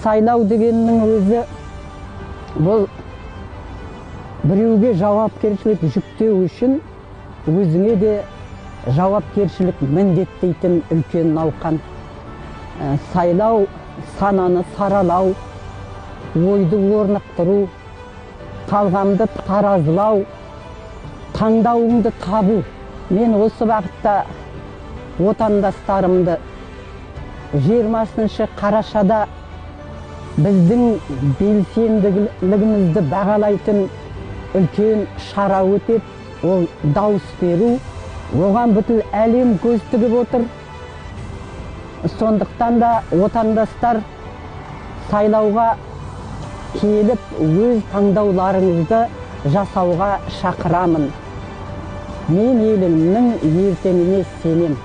Сайлау дегеннің өзі бұл біреуге жауапкершілік жүктеу үшін өзіңе де жауапкершілік міндеттейтін үлкен науқан. Сайлау сананы саралау, ойды орнықтыру, талғамды таразылау, таңдауыңды табу. Мен осы бағытта отандастарымды 20 қарашада біздің белсенділігімізді бағалайтын үлкен шара өтеп, ол дауыс беру. Оған бүкіл әлем көз тігіп отыр. Сондықтан да отандастар сайлауға келіп, өз таңдауларыңызды жасауға шақырамын. Мен елімнің ертеңіне сенем.